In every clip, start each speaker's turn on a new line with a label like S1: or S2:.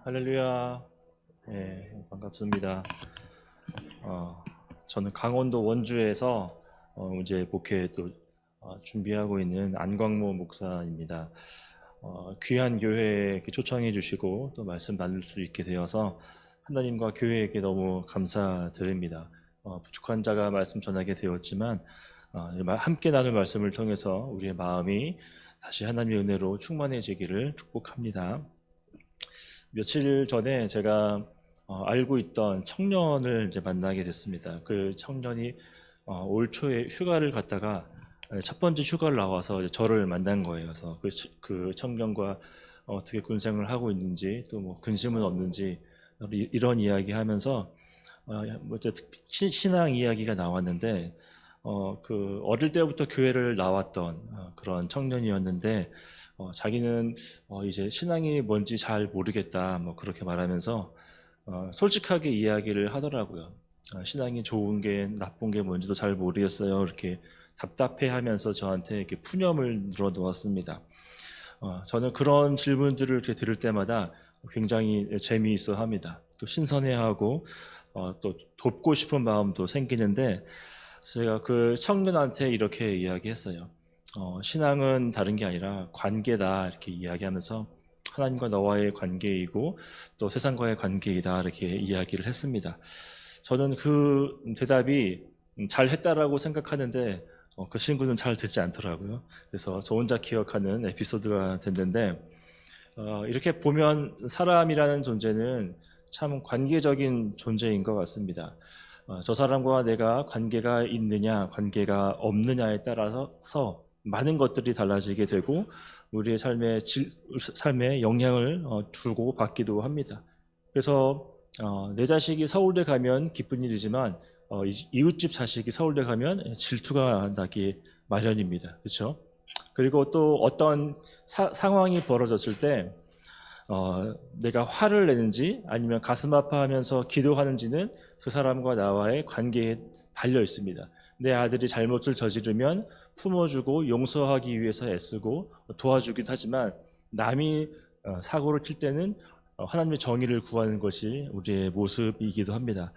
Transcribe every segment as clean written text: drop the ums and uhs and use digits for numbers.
S1: 할렐루야. 네, 반갑습니다. 저는 강원도 원주에서 이제 목회 또 준비하고 있는 안광모 목사입니다. 귀한 교회에 이렇게 초청해 주시고 또 말씀 나눌 수 있게 되어서 하나님과 교회에게 너무 감사드립니다. 부족한 자가 말씀 전하게 되었지만 함께 나눌 말씀을 통해서 우리의 마음이 다시 하나님의 은혜로 충만해지기를 축복합니다. 며칠 전에 제가 알고 있던 청년을 이제 만나게 됐습니다. 그 청년이 올 초에 휴가를 갔다가 첫 번째 휴가를 나와서 저를 만난 거예요. 그래서 그 청년과 어떻게 군생을 하고 있는지 또 뭐 근심은 없는지 이런 이야기하면서 어쨌든 신앙 이야기가 나왔는데 그 어릴 때부터 교회를 나왔던 그런 청년이었는데 자기는 이제 신앙이 뭔지 잘 모르겠다 뭐 그렇게 말하면서 솔직하게 이야기를 하더라고요. 신앙이 좋은 게 나쁜 게 뭔지도 잘 모르겠어요. 이렇게 답답해하면서 저한테 이렇게 푸념을 늘어놓았습니다. 저는 그런 질문들을 이렇게 들을 때마다 굉장히 재미있어 합니다. 또 신선해하고 또 돕고 싶은 마음도 생기는데 제가 그 청년한테 이렇게 이야기했어요. 신앙은 다른 게 아니라 관계다 이렇게 이야기하면서 하나님과 너와의 관계이고 또 세상과의 관계이다 이렇게 이야기를 했습니다. 저는 그 대답이 잘 했다라고 생각하는데 그 친구는 잘 듣지 않더라고요. 그래서 저 혼자 기억하는 에피소드가 됐는데 이렇게 보면 사람이라는 존재는 참 관계적인 존재인 것 같습니다. 저 사람과 내가 관계가 있느냐 관계가 없느냐에 따라서 많은 것들이 달라지게 되고 우리의 삶에 영향을 주고 받기도 합니다. 그래서 내 자식이 서울대 가면 기쁜 일이지만 이웃집 자식이 서울대 가면 질투가 나기 마련입니다. 그렇죠? 그리고 또 어떤 상황이 벌어졌을 때 내가 화를 내는지 아니면 가슴 아파하면서 기도하는지는 그 사람과 나와의 관계에 달려 있습니다. 내 아들이 잘못을 저지르면 품어주고 용서하기 위해서 애쓰고 도와주기도 하지만 남이 사고를 칠 때는 하나님의 정의를 구하는 것이 우리의 모습이기도 합니다.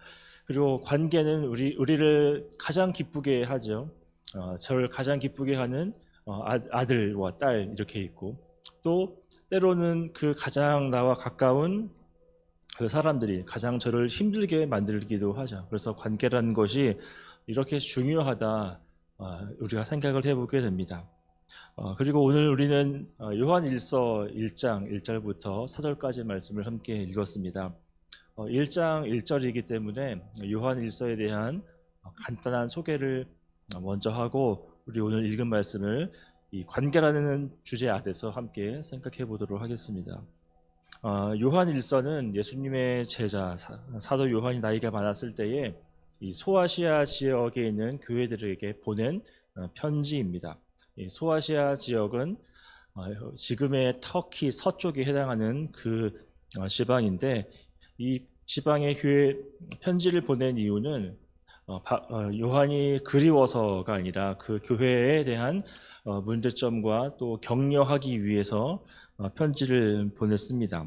S1: 그리고 관계는 우리를 가장 기쁘게 하죠. 저를 가장 기쁘게 하는 아들과 딸 이렇게 있고 또 때로는 그 가장 나와 가까운 그 사람들이 가장 저를 힘들게 만들기도 하죠. 그래서 관계라는 것이 이렇게 중요하다 우리가 생각을 해보게 됩니다. 그리고 오늘 우리는 요한일서 1장 1절부터 4절까지 말씀을 함께 읽었습니다. 1장 1절이기 때문에 요한일서에 대한 간단한 소개를 먼저 하고 우리 오늘 읽은 말씀을 이 관계라는 주제 아래서 함께 생각해 보도록 하겠습니다. 요한일서는 예수님의 제자 사도 요한이 나이가 많았을 때에 이 소아시아 지역에 있는 교회들에게 보낸 편지입니다. 이 소아시아 지역은 지금의 터키 서쪽에 해당하는 그 지방인데 이 지방의 교회 편지를 보낸 이유는 요한이 그리워서가 아니라 그 교회에 대한 문제점과 또 격려하기 위해서 편지를 보냈습니다.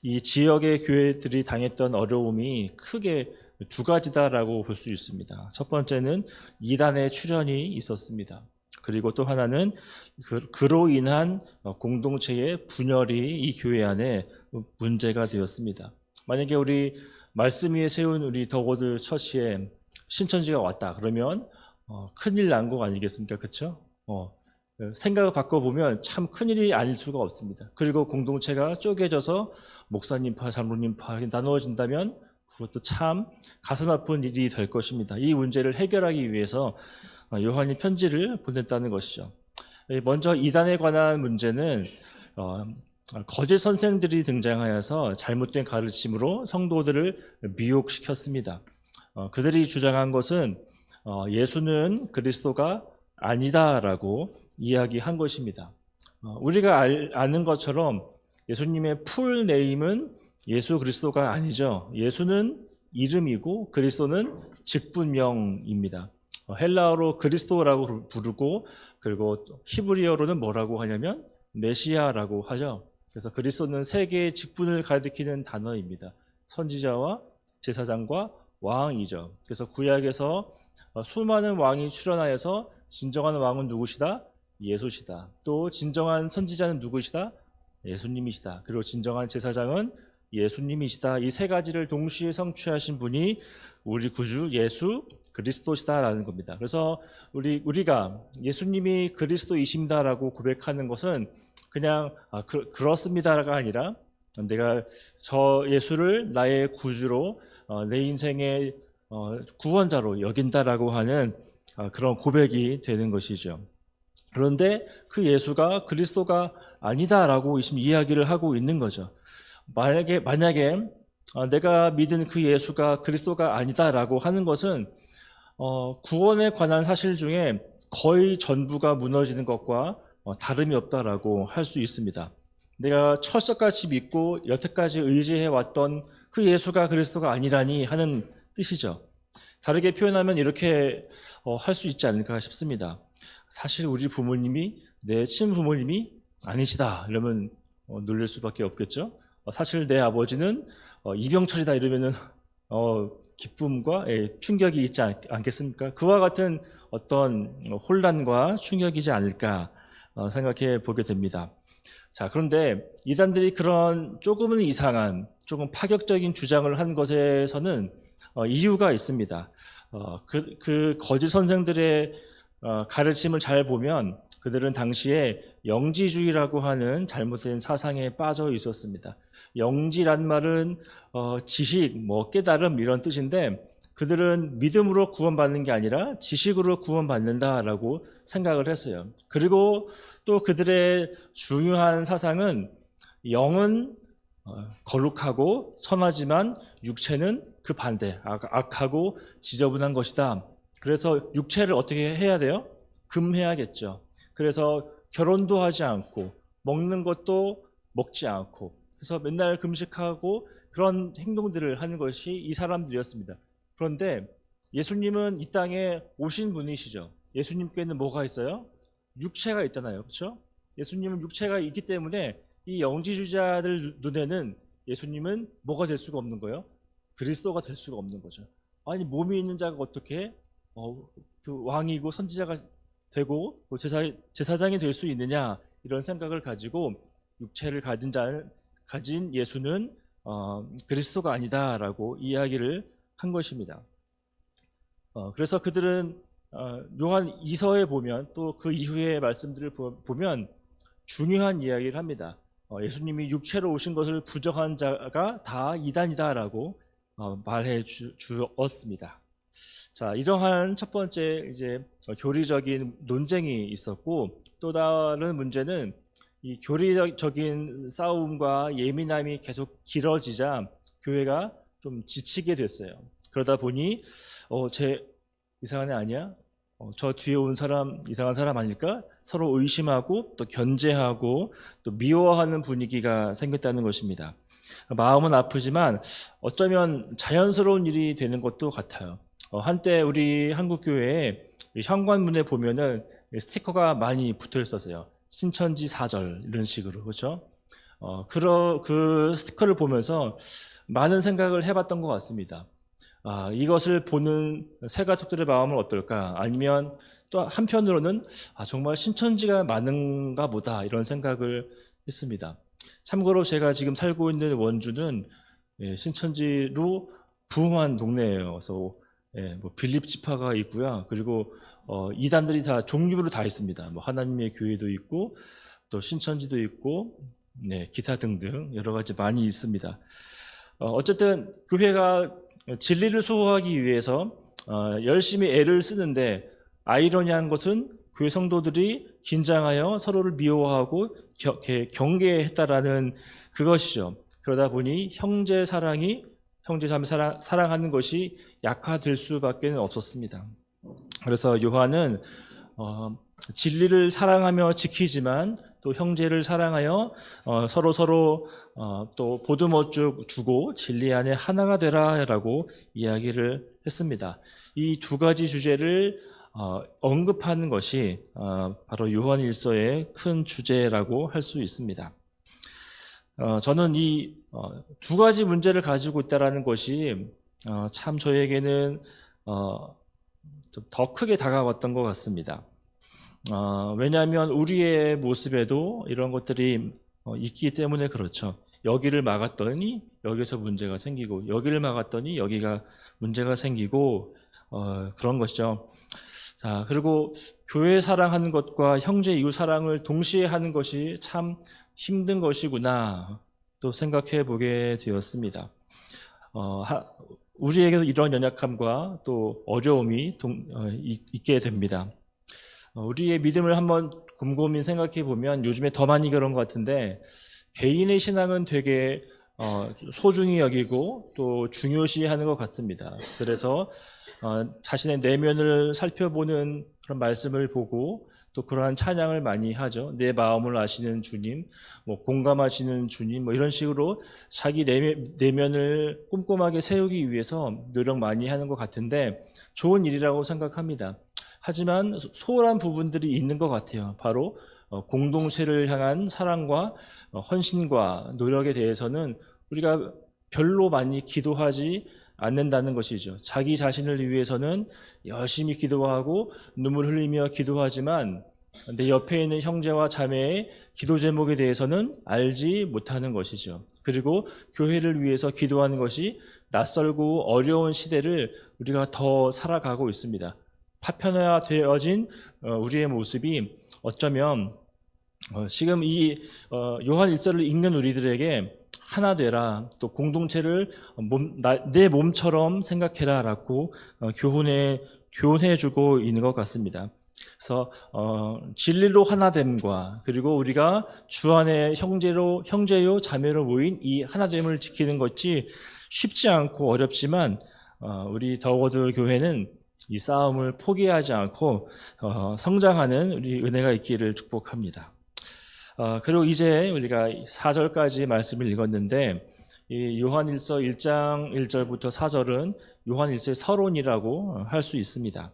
S1: 이 지역의 교회들이 당했던 어려움이 크게 두 가지다라고 볼 수 있습니다. 첫 번째는 이단의 출현이 있었습니다. 그리고 또 하나는 그로 인한 공동체의 분열이 이 교회 안에 문제가 되었습니다. 만약에 우리 말씀 위에 세운 우리 더워드 처치에 신천지가 왔다 그러면 큰일 난 거 아니겠습니까? 그렇죠? 생각을 바꿔보면 참 큰일이 아닐 수가 없습니다. 그리고 공동체가 쪼개져서 목사님파, 장로님파 나누어진다면 그것도 참 가슴 아픈 일이 될 것입니다. 이 문제를 해결하기 위해서 요한이 편지를 보냈다는 것이죠. 먼저 이단에 관한 문제는 거짓 선생들이 등장하여서 잘못된 가르침으로 성도들을 미혹시켰습니다. 그들이 주장한 것은 예수는 그리스도가 아니다라고 이야기한 것입니다. 우리가 아는 것처럼 예수님의 풀 네임은 예수 그리스도가 아니죠. 예수는 이름이고 그리스도는 직분명입니다. 헬라어로 그리스도라고 부르고 그리고 히브리어로는 뭐라고 하냐면 메시아라고 하죠. 그래서 그리스도는 세 개의 직분을 가리키는 단어입니다. 선지자와 제사장과 왕이죠. 그래서 구약에서 수많은 왕이 출현하여서 진정한 왕은 누구시다? 예수시다. 또 진정한 선지자는 누구시다? 예수님이시다. 그리고 진정한 제사장은 예수님이시다. 이 세 가지를 동시에 성취하신 분이 우리 구주 예수 그리스도시다라는 겁니다. 그래서 우리가 예수님이 그리스도이십니다라고 고백하는 것은 그냥 그렇습니다가 아니라 내가 저 예수를 나의 구주로 내 인생의 구원자로 여긴다라고 하는 그런 고백이 되는 것이죠. 그런데 그 예수가 그리스도가 아니다라고 지금 이야기를 하고 있는 거죠. 만약에 내가 믿은 그 예수가 그리스도가 아니다라고 하는 것은 구원에 관한 사실 중에 거의 전부가 무너지는 것과 다름이 없다라고 할 수 있습니다. 내가 철석같이 믿고 여태까지 의지해 왔던 그 예수가 그리스도가 아니라니 하는 뜻이죠. 다르게 표현하면 이렇게 할 수 있지 않을까 싶습니다. 사실 우리 부모님이 내 친부모님이 아니시다 이러면 놀랄 수밖에 없겠죠. 사실 내 아버지는 이병철이다 이러면은 기쁨과 충격이 있지 않겠습니까? 그와 같은 어떤 혼란과 충격이지 않을까 생각해 보게 됩니다. 자, 그런데 이단들이 그런 조금은 이상한, 조금 파격적인 주장을 한 것에서는 이유가 있습니다. 그 거짓 선생들의 가르침을 잘 보면 그들은 당시에 영지주의라고 하는 잘못된 사상에 빠져 있었습니다. 영지란 말은 지식, 깨달음 이런 뜻인데 그들은 믿음으로 구원받는 게 아니라 지식으로 구원받는다라고 생각을 했어요. 그리고 또 그들의 중요한 사상은 영은 거룩하고 선하지만 육체는 그 반대, 악하고 지저분한 것이다. 그래서 육체를 어떻게 해야 돼요? 금해야겠죠. 그래서 결혼도 하지 않고 먹는 것도 먹지 않고 그래서 맨날 금식하고 그런 행동들을 하는 것이 이 사람들이었습니다. 그런데 예수님은 이 땅에 오신 분이시죠. 예수님께는 뭐가 있어요? 육체가 있잖아요. 그렇죠? 예수님은 육체가 있기 때문에 이 영지주의자들 눈에는 예수님은 뭐가 될 수가 없는 거예요? 그리스도가 될 수가 없는 거죠. 아니 몸이 있는 자가 어떻게 그 왕이고 선지자가 되고 제사장이 될 수 있느냐 이런 생각을 가지고 육체를 가진 예수는 그리스도가 아니다라고 이야기를 한 것입니다. 그래서 그들은 요한 2서에 보면 또 그 이후의 말씀들을 보면 중요한 이야기를 합니다. 예수님이 육체로 오신 것을 부정한 자가 다 이단이다라고 말해 주었습니다. 자, 이러한 첫 번째 이제 교리적인 논쟁이 있었고 또 다른 문제는 이 교리적인 싸움과 예민함이 계속 길어지자 교회가 좀 지치게 됐어요. 그러다 보니 쟤 이상한 애 아니야? 저 뒤에 온 사람 이상한 사람 아닐까? 서로 의심하고 또 견제하고 또 미워하는 분위기가 생겼다는 것입니다. 마음은 아프지만 어쩌면 자연스러운 일이 되는 것도 같아요. 한때 우리 한국교회에 현관문에 보면은 스티커가 많이 붙어 있었어요. 신천지 4절 이런 식으로. 그렇죠? 그 스티커를 보면서 많은 생각을 해봤던 것 같습니다. 이것을 보는 새가족들의 마음은 어떨까? 아니면 또 한편으로는 정말 신천지가 많은가 보다 이런 생각을 했습니다. 참고로 제가 지금 살고 있는 원주는 신천지로 부흥한 동네예요. 그래서 빌립 지파가 있고요. 그리고 이단들이 다 종류로 다 있습니다. 하나님의 교회도 있고 또 신천지도 있고 기타 등등 여러 가지 많이 있습니다. 어쨌든 교회가 진리를 수호하기 위해서 열심히 애를 쓰는데 아이러니한 것은 교회 성도들이 긴장하여 서로를 미워하고 경계했다라는 그것이죠. 그러다 보니 형제자매 사랑하는 것이 약화될 수밖에 없었습니다. 그래서 요한은 진리를 사랑하며 지키지만 또 형제를 사랑하여 서로 또 보듬어주고 진리 안에 하나가 되라라고 이야기를 했습니다. 이 두 가지 주제를 언급하는 것이 바로 요한 1서의 큰 주제라고 할 수 있습니다. 저는 이 두 가지 문제를 가지고 있다라는 것이 참 저에게는 좀 더 크게 다가왔던 것 같습니다. 왜냐하면 우리의 모습에도 이런 것들이 있기 때문에 그렇죠. 여기를 막았더니 여기서 문제가 생기고, 여기를 막았더니 여기가 문제가 생기고, 그런 것이죠. 자, 그리고 교회 사랑하는 것과 형제 이웃 사랑을 동시에 하는 것이 참 힘든 것이구나 또 생각해 보게 되었습니다. 우리에게도 이런 연약함과 또 어려움이 있게 됩니다. 우리의 믿음을 한번 곰곰이 생각해 보면 요즘에 더 많이 그런 것 같은데, 개인의 신앙은 되게 소중히 여기고 또 중요시하는 것 같습니다. 그래서 자신의 내면을 살펴보는 그런 말씀을 보고 또 그러한 찬양을 많이 하죠. 내 마음을 아시는 주님, 뭐 공감하시는 주님, 뭐 이런 식으로 자기 내면을 꼼꼼하게 세우기 위해서 노력 많이 하는 것 같은데 좋은 일이라고 생각합니다. 하지만 소홀한 부분들이 있는 것 같아요. 바로 공동체를 향한 사랑과 헌신과 노력에 대해서는 우리가 별로 많이 기도하지 않는다는 것이죠. 자기 자신을 위해서는 열심히 기도하고 눈물 흘리며 기도하지만 내 옆에 있는 형제와 자매의 기도 제목에 대해서는 알지 못하는 것이죠. 그리고 교회를 위해서 기도하는 것이 낯설고 어려운 시대를 우리가 더 살아가고 있습니다. 파편화되어진 우리의 모습이 어쩌면 지금 이 요한 일서를 읽는 우리들에게 하나 되라, 또 공동체를 내 몸처럼 생각해라 라고 교훈해주고 있는 것 같습니다. 그래서 진리로 하나됨과 그리고 우리가 주 안에 형제요 자매로 모인 이 하나됨을 지키는 것이 쉽지 않고 어렵지만 우리 더워드 교회는 이 싸움을 포기하지 않고 성장하는 우리 은혜가 있기를 축복합니다. 그리고 이제 우리가 4절까지 말씀을 읽었는데 이 요한일서 1장 1절부터 4절은 요한일서의 서론이라고 할 수 있습니다.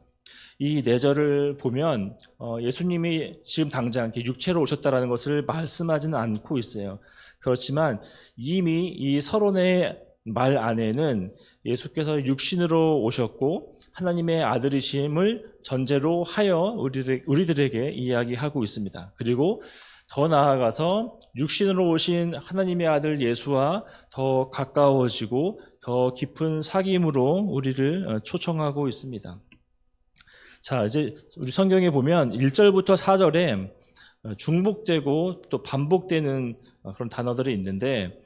S1: 이 4절을 보면 예수님이 지금 당장 육체로 오셨다는 것을 말씀하지는 않고 있어요. 그렇지만 이미 이 서론의 말 안에는 예수께서 육신으로 오셨고 하나님의 아들이심을 전제로 하여 우리들에게 이야기하고 있습니다. 그리고 더 나아가서 육신으로 오신 하나님의 아들 예수와 더 가까워지고 더 깊은 사귐으로 우리를 초청하고 있습니다. 자, 이제 우리 성경에 보면 1절부터 4절에 중복되고 또 반복되는 그런 단어들이 있는데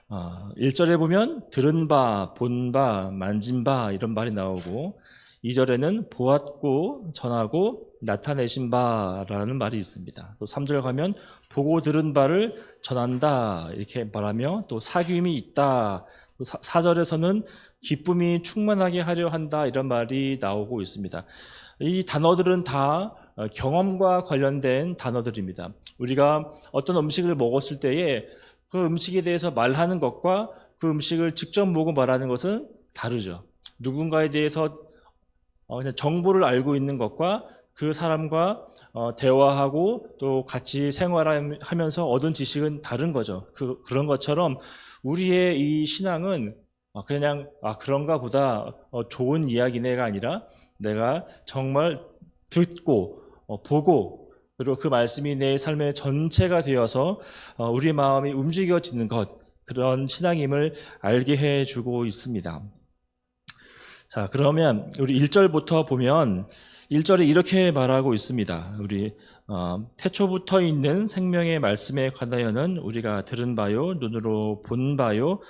S1: 1절에 보면 들은 바, 본 바, 만진 바 이런 말이 나오고 2절에는 보았고 전하고 나타내신 바라는 말이 있습니다. 또 3절 가면 보고 들은 바를 전한다 이렇게 말하며 또 사귐이 있다. 또 4절에서는 기쁨이 충만하게 하려 한다 이런 말이 나오고 있습니다. 이 단어들은 다 경험과 관련된 단어들입니다. 우리가 어떤 음식을 먹었을 때에 그 음식에 대해서 말하는 것과 그 음식을 직접 보고 말하는 것은 다르죠. 누군가에 대해서 그냥 정보를 알고 있는 것과 그 사람과 대화하고 또 같이 생활하면서 얻은 지식은 다른 거죠. 그런 것처럼 우리의 이 신앙은 그냥 그런가 보다 좋은 이야기네가 아니라 내가 정말 듣고 보고 그리고 그 말씀이 내 삶의 전체가 되어서 우리 마음이 움직여지는 것, 그런 신앙임을 알게 해주고 있습니다. 자, 그러면 우리 1절부터 보면 1절에 이렇게 말하고 있습니다. 우리 태초부터 있는 생명의 말씀에 관하여는 우리가 들은 바요, 눈으로 본 바요,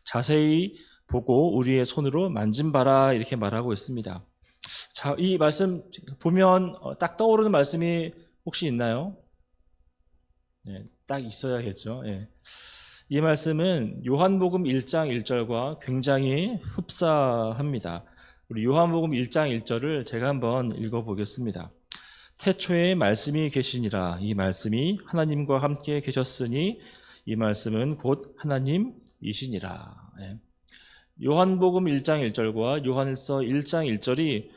S1: 자세히 보고 우리의 손으로 만진 바라 이렇게 말하고 있습니다. 자, 이 말씀 보면 딱 떠오르는 말씀이 혹시 있나요? 네, 딱 있어야겠죠. 네. 이 말씀은 요한복음 1장 1절과 굉장히 흡사합니다. 우리 요한복음 1장 1절을 제가 한번 읽어보겠습니다. 태초에 말씀이 계시니라. 이 말씀이 하나님과 함께 계셨으니 이 말씀은 곧 하나님이시니라. 네. 요한복음 1장 1절과 요한일서 1장 1절이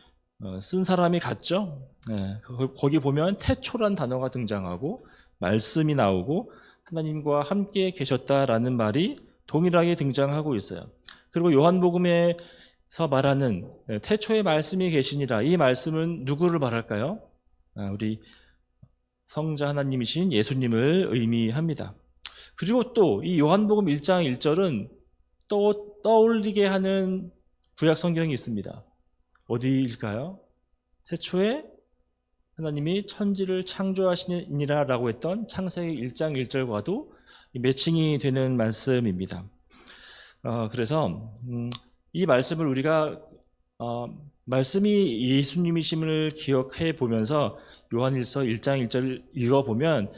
S1: 쓴 사람이 같죠? 네. 거기 보면 태초란 단어가 등장하고 말씀이 나오고 하나님과 함께 계셨다라는 말이 동일하게 등장하고 있어요. 그리고 요한복음에서 말하는 태초에 말씀이 계시니라, 이 말씀은 누구를 말할까요? 우리 성자 하나님이신 예수님을 의미합니다. 그리고 또 이 요한복음 1장 1절은 또 떠올리게 하는 구약 성경이 있습니다. 어디일까요? 태초에 하나님이 천지를 창조하시니라 라고 했던 창세기 1장 1절과도 매칭이 되는 말씀입니다. 그래서 이 말씀을 우리가 말씀이 예수님이심을 기억해 보면서 요한일서 1장 1절 읽어보면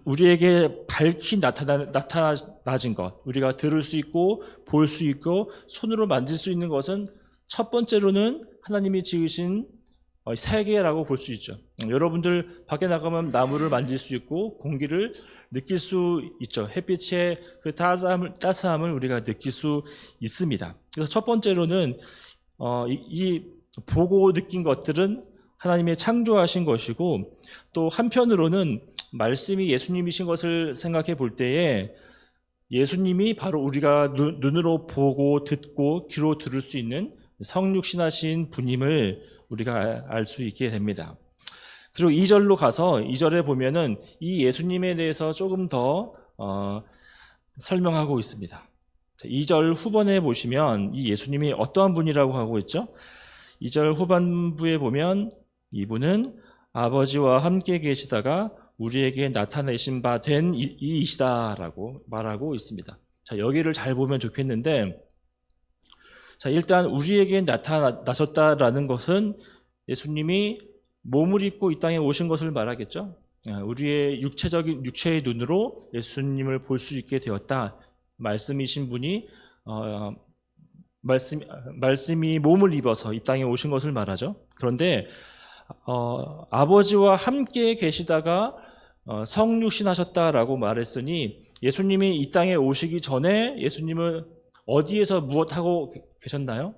S1: 우리에게 밝히 나타나진 것, 우리가 들을 수 있고 볼 수 있고 손으로 만질 수 있는 것은 첫 번째로는 하나님이 지으신 세계라고 볼 수 있죠. 여러분들 밖에 나가면 나무를 만질 수 있고 공기를 느낄 수 있죠. 햇빛의 그 따스함을 우리가 느낄 수 있습니다. 그래서 첫 번째로는 이 보고 느낀 것들은 하나님의 창조하신 것이고, 또 한편으로는 말씀이 예수님이신 것을 생각해 볼 때에 예수님이 바로 우리가 눈으로 보고 듣고 귀로 들을 수 있는 성육신하신 분임을 우리가 알 수 있게 됩니다. 그리고 2절로 가서 2절에 보면은 이 예수님에 대해서 조금 더 설명하고 있습니다. 2절 후반에 보시면 이 예수님이 어떠한 분이라고 하고 있죠? 2절 후반부에 보면 이분은 아버지와 함께 계시다가 우리에게 나타내신 바 된 이이시다라고 말하고 있습니다. 자, 여기를 잘 보면 좋겠는데, 자, 일단 우리에게 나타나셨다라는 것은 예수님이 몸을 입고 이 땅에 오신 것을 말하겠죠. 우리의 육체의 눈으로 예수님을 볼 수 있게 되었다. 말씀이신 분이 말씀이 몸을 입어서 이 땅에 오신 것을 말하죠. 그런데 아버지와 함께 계시다가 성육신하셨다라고 말했으니 예수님이 이 땅에 오시기 전에 예수님은 어디에서 무엇하고 계셨나요?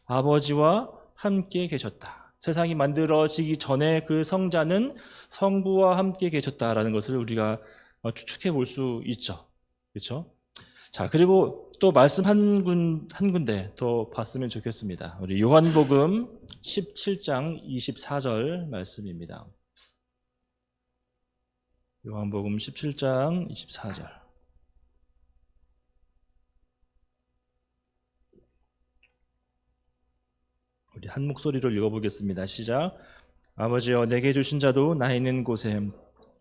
S1: 아버지와 함께 계셨다. 세상이 만들어지기 전에 그 성자는 성부와 함께 계셨다라는 것을 우리가 추측해 볼 수 있죠. 그렇죠? 자, 그리고 또 말씀 한 군데 더 봤으면 좋겠습니다. 우리 요한복음 17장 24절 말씀입니다. 요한복음 17장 24절. 우리 한 목소리로 읽어보겠습니다. 시작. 아버지여, 내게 주신 자도 나 있는 곳에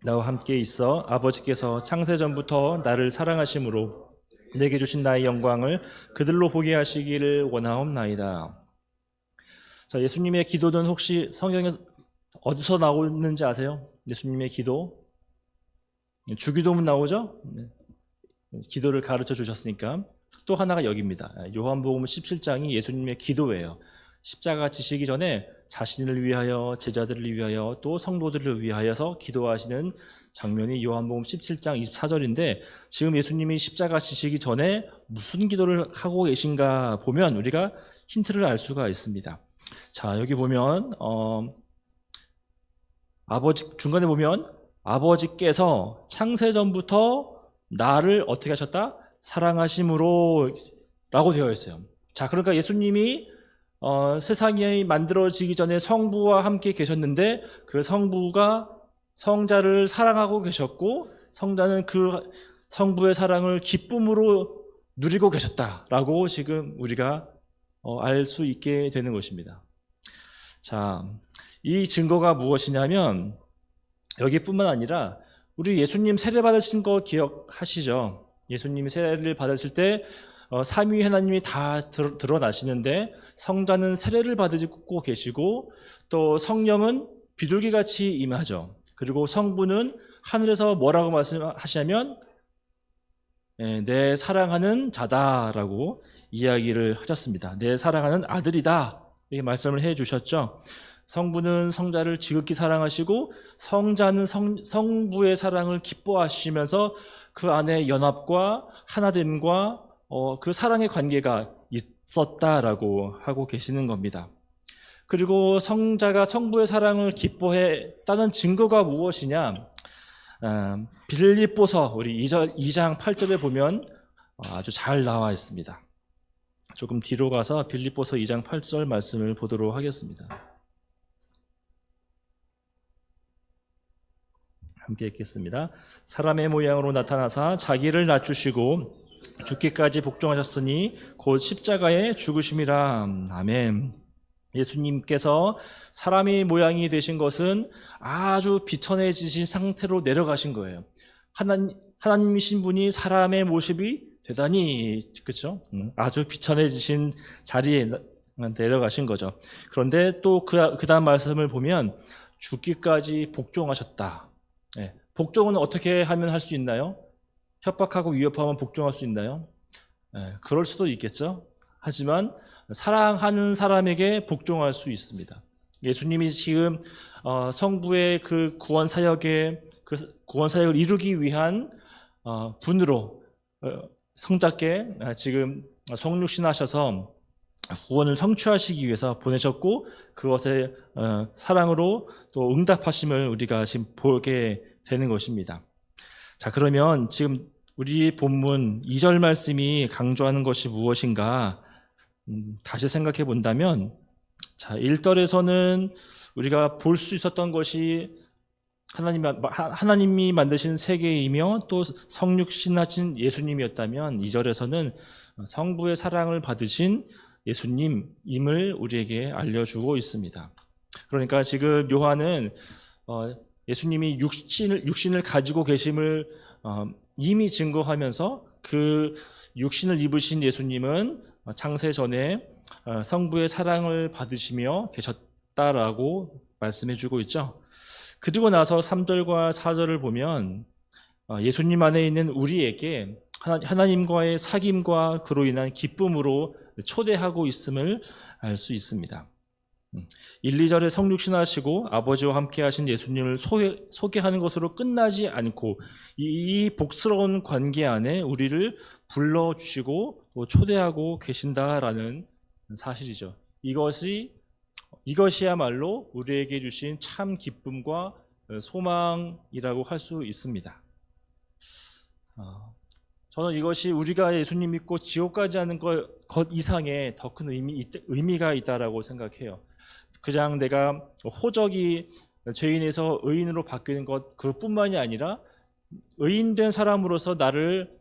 S1: 나와 함께 있어 아버지께서 창세전부터 나를 사랑하심으로 내게 주신 나의 영광을 그들로 보게 하시기를 원하옵나이다. 자, 예수님의 기도는 혹시 성경에 어디서 나오는지 아세요? 예수님의 기도? 주기도문 나오죠? 기도를 가르쳐 주셨으니까. 또 하나가 여기입니다. 요한복음 17장이 예수님의 기도예요. 십자가 지시기 전에 자신을 위하여, 제자들을 위하여, 또 성도들을 위하여서 기도하시는 장면이 요한복음 17장 24절인데, 지금 예수님이 십자가 지시기 전에 무슨 기도를 하고 계신가 보면 우리가 힌트를 알 수가 있습니다. 자, 여기 보면 중간에 보면 아버지께서 창세전부터 나를 어떻게 하셨다? 사랑하심으로 라고 되어 있어요. 자, 그러니까 예수님이 세상이 만들어지기 전에 성부와 함께 계셨는데 그 성부가 성자를 사랑하고 계셨고 성자는 그 성부의 사랑을 기쁨으로 누리고 계셨다라고 지금 우리가 알 수 있게 되는 것입니다. 자, 이 증거가 무엇이냐면 여기뿐만 아니라 우리 예수님 세례 받으신 거 기억하시죠? 예수님이 세례를 받으실 때 삼위 하나님이 다 드러나시는데 성자는 세례를 받고 계시고 또 성령은 비둘기같이 임하죠. 그리고 성부는 하늘에서 뭐라고 말씀하시냐면 내 사랑하는 자다라고 이야기를 하셨습니다. 내 사랑하는 아들이다 이렇게 말씀을 해주셨죠. 성부는 성자를 지극히 사랑하시고 성자는 성부의 사랑을 기뻐하시면서 그 안에 연합과 하나됨과 그 사랑의 관계가 있었다라고 하고 계시는 겁니다. 그리고 성자가 성부의 사랑을 기뻐했다는 증거가 무엇이냐? 빌립보서 우리 2장 8절에 보면 아주 잘 나와 있습니다. 조금 뒤로 가서 빌립보서 2장 8절 말씀을 보도록 하겠습니다. 함께 읽겠습니다. 사람의 모양으로 나타나사 자기를 낮추시고 죽기까지 복종하셨으니 곧 십자가에 죽으심이라. 아멘. 예수님께서 사람의 모양이 되신 것은 아주 비천해지신 상태로 내려가신 거예요. 하나님이신 분이 사람의 모습이 되다니, 그렇죠? 아주 비천해지신 자리에 내려가신 거죠. 그런데 또 그 다음 말씀을 보면 죽기까지 복종하셨다. 네. 복종은 어떻게 하면 할 수 있나요? 협박하고 위협하면 복종할 수 있나요? 네. 그럴 수도 있겠죠. 하지만 사랑하는 사람에게 복종할 수 있습니다. 예수님이 지금 성부의 그 구원 사역을 이루기 위한 분으로 성자께 지금 성육신하셔서 구원을 성취하시기 위해서 보내셨고, 그것에 사랑으로 또 응답하심을 우리가 지금 보게 되는 것입니다. 자, 그러면 지금 우리 본문 2절 말씀이 강조하는 것이 무엇인가 다시 생각해 본다면, 자, 1절에서는 우리가 볼 수 있었던 것이 하나님이 만드신 세계이며 또 성육신하신 예수님이었다면, 2절에서는 성부의 사랑을 받으신 예수님임을 우리에게 알려주고 있습니다. 그러니까 지금 요한은 예수님이 육신을 가지고 계심을 이미 증거하면서 그 육신을 입으신 예수님은 창세 전에 성부의 사랑을 받으시며 계셨다라고 말씀해주고 있죠. 그리고 나서 3절과 4절을 보면 예수님 안에 있는 우리에게 하나님과의 사귐과 그로 인한 기쁨으로 초대하고 있음을 알 수 있습니다. 1, 2절에 성육신하시고 아버지와 함께 하신 예수님을 소개하는 것으로 끝나지 않고 이 복스러운 관계 안에 우리를 불러주시고 또 초대하고 계신다라는 사실이죠. 이것이야말로 우리에게 주신 참 기쁨과 소망이라고 할 수 있습니다. 저는 이것이 우리가 예수님 믿고 지옥 가지 않은 것 이상의 더 큰 의미가 있다라고 생각해요. 그냥 내가 호적이 죄인에서 의인으로 바뀌는 것 그뿐만이 아니라 의인된 사람으로서 나를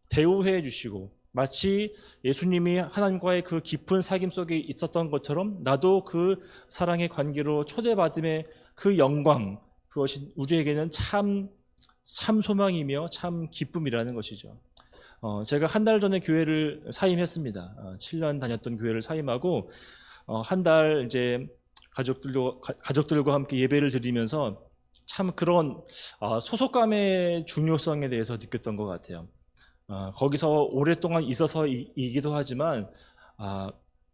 S1: 대우해 주시고, 마치 예수님이 하나님과의 그 깊은 사귐 속에 있었던 것처럼 나도 그 사랑의 관계로 초대받음의 그 영광, 그것이 우리에게는 참 소망이며 참 기쁨이라는 것이죠. 제가 한 달 전에 교회를 사임했습니다. 7년 다녔던 교회를 사임하고 한 달 이제 가족들과 함께 예배를 드리면서 참 그런 소속감의 중요성에 대해서 느꼈던 것 같아요. 거기서 오랫동안 있어서이기도 하지만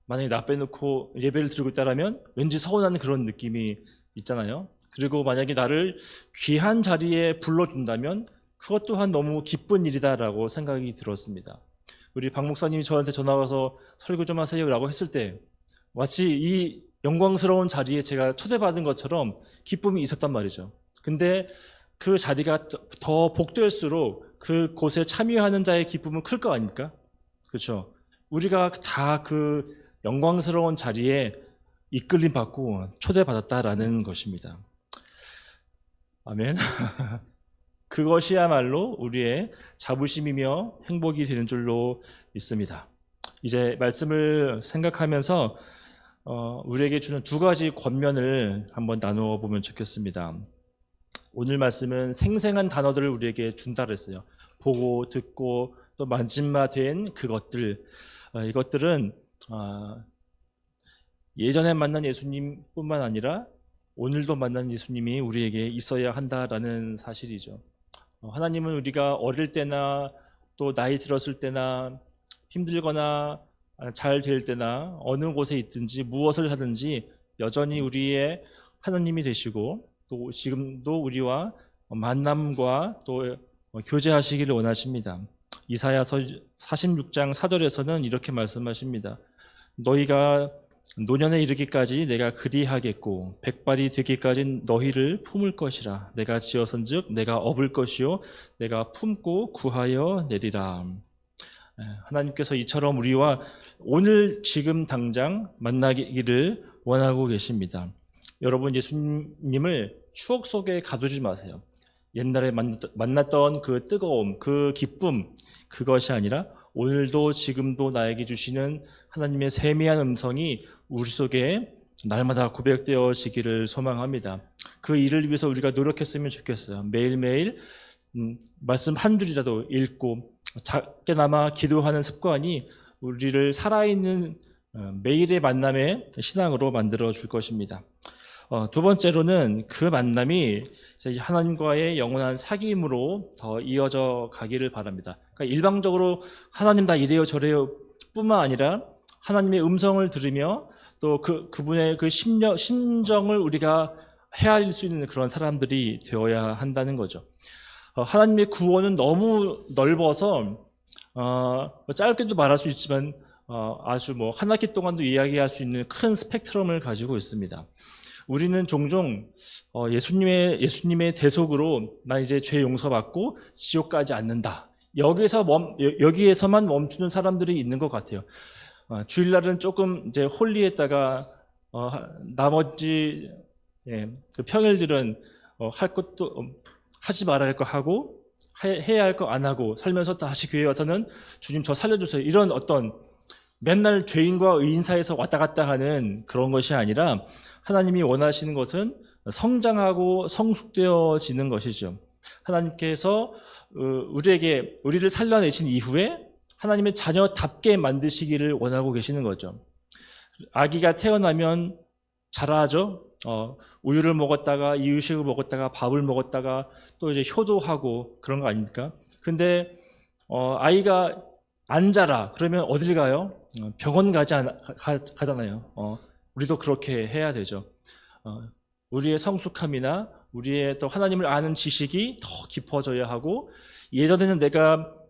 S1: 만약에 나 빼놓고 예배를 드리고 있다라면 왠지 서운한 그런 느낌이 있잖아요. 그리고 만약에 나를 귀한 자리에 불러준다면 그것 또한 너무 기쁜 일이다라고 생각이 들었습니다. 우리 박 목사님이 저한테 전화 와서 설교 좀 하세요라고 했을 때 마치 이 영광스러운 자리에 제가 초대받은 것처럼 기쁨이 있었단 말이죠. 근데 그 자리가 더 복될수록 그곳에 참여하는 자의 기쁨은 클 거 아닙니까? 그렇죠? 우리가 다 그 영광스러운 자리에 이끌림 받고 초대받았다라는 것입니다. 아멘. 그것이야말로 우리의 자부심이며 행복이 되는 줄로 믿습니다. 이제 말씀을 생각하면서 우리에게 주는 두 가지 권면을 한번 나누어 보면 좋겠습니다. 오늘 말씀은 생생한 단어들을 우리에게 준다 그랬어요. 보고 듣고 또 만진마된 그것들, 이것들은 예전에 만난 예수님뿐만 아니라 오늘도 만난 예수님이 우리에게 있어야 한다라는 사실이죠. 하나님은 우리가 어릴 때나 또 나이 들었을 때나 힘들거나 잘 될 때나 어느 곳에 있든지 무엇을 하든지 여전히 우리의 하나님이 되시고 또 지금도 우리와 만남과 또 교제하시기를 원하십니다. 이사야서 46장 4절에서는 이렇게 말씀하십니다. 너희가 노년에 이르기까지 내가 그리하겠고 백발이 되기까지 너희를 품을 것이라. 내가 지어선즉 내가 업을 것이요 내가 품고 구하여 내리라. 하나님께서 이처럼 우리와 오늘 지금 당장 만나기를 원하고 계십니다. 여러분, 예수님을 추억 속에 가두지 마세요. 옛날에 만났던 그 뜨거움, 그 기쁨, 그것이 아니라 오늘도 지금도 나에게 주시는 하나님의 세미한 음성이 우리 속에 날마다 고백되어지기를 소망합니다. 그 일을 위해서 우리가 노력했으면 좋겠어요. 매일매일 말씀 한 줄이라도 읽고 작게나마 기도하는 습관이 우리를 살아있는 매일의 만남의 신앙으로 만들어 줄 것입니다. 두 번째로는 그 만남이 하나님과의 영원한 사귐으로 더 이어져 가기를 바랍니다. 그러니까 일방적으로 하나님 다 이래요 저래요 뿐만 아니라 하나님의 음성을 들으며 또 그분의 그 심정을 우리가 헤아릴 수 있는 그런 사람들이 되어야 한다는 거죠. 하나님의 구원은 너무 넓어서 짧게도 말할 수 있지만 아주 한 학기 동안도 이야기할 수 있는 큰 스펙트럼을 가지고 있습니다. 우리는 종종 예수님의 대속으로 나 이제 죄 용서받고 지옥 가지 않는다. 여기에서만 멈추는 사람들이 있는 것 같아요. 주일날은 조금 이제 홀리했다가 나머지 그 평일들은 할 것도 하지 말아야 할 거 하고 해야 할 거 안 하고 살면서 다시 교회 와서는 주님 저 살려주세요. 이런 어떤 맨날 죄인과 의인 사이에서 왔다 갔다 하는 그런 것이 아니라 하나님이 원하시는 것은 성장하고 성숙되어지는 것이죠. 하나님께서 우리를 살려내신 이후에 하나님의 자녀답게 만드시기를 원하고 계시는 거죠. 아기가 태어나면 자라죠. 우유를 먹었다가 이유식을 먹었다가 밥을 먹었다가 또 이제 효도하고 그런 거 아닙니까? 근데 아이가 안 자라 그러면 어딜 가요? 병원 가잖아요. 우리도 그렇게 해야 되죠. 우리의 성숙함이나 우리의 또 하나님을 아는 지식이 더 깊어져야 하고, 예전에는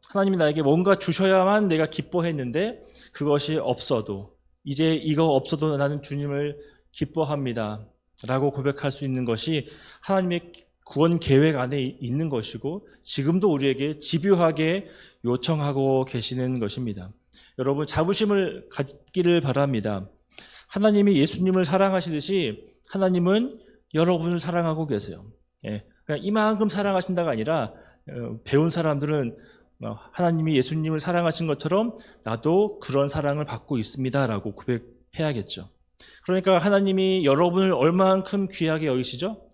S1: 하나님이 나에게 뭔가 주셔야만 내가 기뻐했는데 그것이 없어도 이제 이거 없어도 나는 주님을 기뻐합니다 라고 고백할 수 있는 것이 하나님의 구원 계획 안에 있는 것이고 지금도 우리에게 집요하게 요청하고 계시는 것입니다. 여러분, 자부심을 갖기를 바랍니다. 하나님이 예수님을 사랑하시듯이 하나님은 여러분을 사랑하고 계세요. 그냥 이만큼 사랑하신다가 아니라 배운 사람들은 하나님이 예수님을 사랑하신 것처럼 나도 그런 사랑을 받고 있습니다 라고 고백해야겠죠. 그러니까 하나님이 여러분을 얼만큼 귀하게 여기시죠?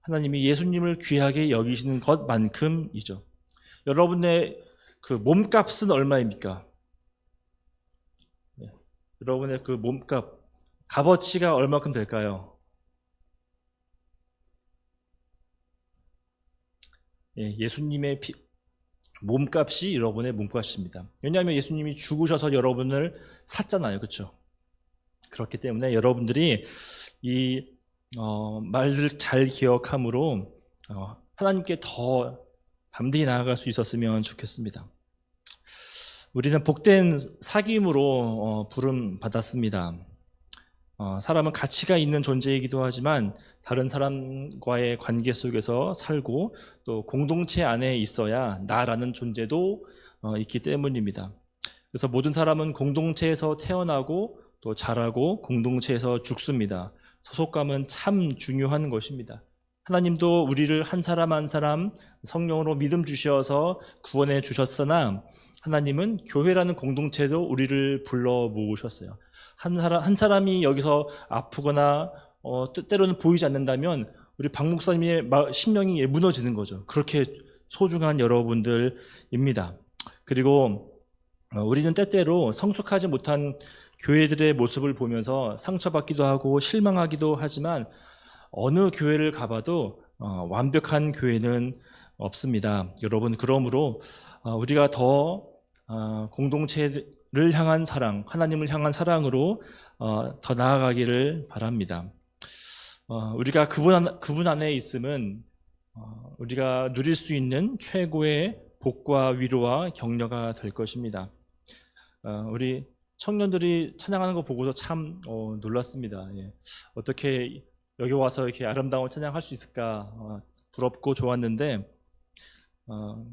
S1: 하나님이 예수님을 귀하게 여기시는 것만큼이죠. 여러분의 그 몸값은 얼마입니까? 여러분의 그 몸값, 값어치가 얼마큼 될까요? 예수님의 몸값이 여러분의 몸값입니다. 왜냐하면 예수님이 죽으셔서 여러분을 샀잖아요. 그렇죠? 그렇기 때문에 여러분들이 이 말을 잘 기억함으로 하나님께 더 담대히 나아갈 수 있었으면 좋겠습니다. 우리는 복된 사귐으로 부름 받았습니다. 사람은 가치가 있는 존재이기도 하지만 다른 사람과의 관계 속에서 살고 또 공동체 안에 있어야 나라는 존재도 있기 때문입니다. 그래서 모든 사람은 공동체에서 태어나고 또 자라고 공동체에서 죽습니다. 소속감은 참 중요한 것입니다. 하나님도 우리를 한 사람 한 사람 성령으로 믿음 주셔서 구원해 주셨으나 하나님은 교회라는 공동체도 우리를 불러 모으셨어요. 한 사람이 여기서 아프거나 때로는 보이지 않는다면 우리 박 목사님의 심령이 무너지는 거죠. 그렇게 소중한 여러분들입니다. 그리고 우리는 때때로 성숙하지 못한 교회들의 모습을 보면서 상처받기도 하고 실망하기도 하지만 어느 교회를 가봐도 완벽한 교회는 없습니다. 여러분, 그러므로 우리가 더 공동체를 향한 사랑, 하나님을 향한 사랑으로 더 나아가기를 바랍니다. 우리가 그분 안에 있으면 우리가 누릴 수 있는 최고의 복과 위로와 격려가 될 것입니다. 우리 청년들이 찬양하는 거 보고서 참 놀랐습니다. 예. 어떻게 여기 와서 이렇게 아름다운 찬양할 수 있을까 부럽고 좋았는데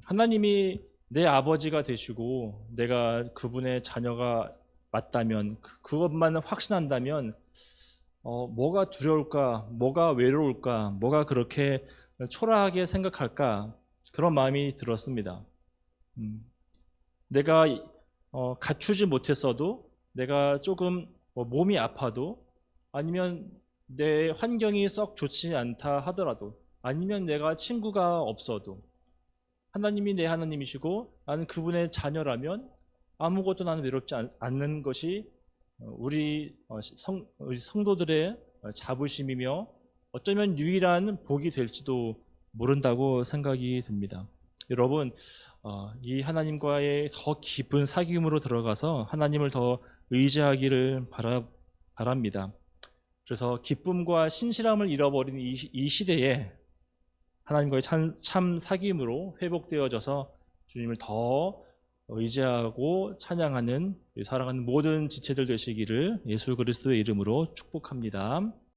S1: 하나님이 내 아버지가 되시고 내가 그분의 자녀가 맞다면 그것만 확신한다면 뭐가 두려울까, 뭐가 외로울까, 뭐가 그렇게 초라하게 생각할까 그런 마음이 들었습니다. 내가 갖추지 못했어도 내가 조금 몸이 아파도 아니면 내 환경이 썩 좋지 않다 하더라도 아니면 내가 친구가 없어도 하나님이 내 하나님이시고 나는 그분의 자녀라면 아무것도 나는 외롭지 않는 것이 우리 성도들의 자부심이며 어쩌면 유일한 복이 될지도 모른다고 생각이 듭니다. 여러분, 이 하나님과의 더 깊은 사귐으로 들어가서 하나님을 더 의지하기를 바랍니다. 그래서 기쁨과 신실함을 잃어버린 이 시대에 하나님과의 참 사귐으로 회복되어져서 주님을 더 의지하고 찬양하는 사랑하는 모든 지체들 되시기를 예수 그리스도의 이름으로 축복합니다.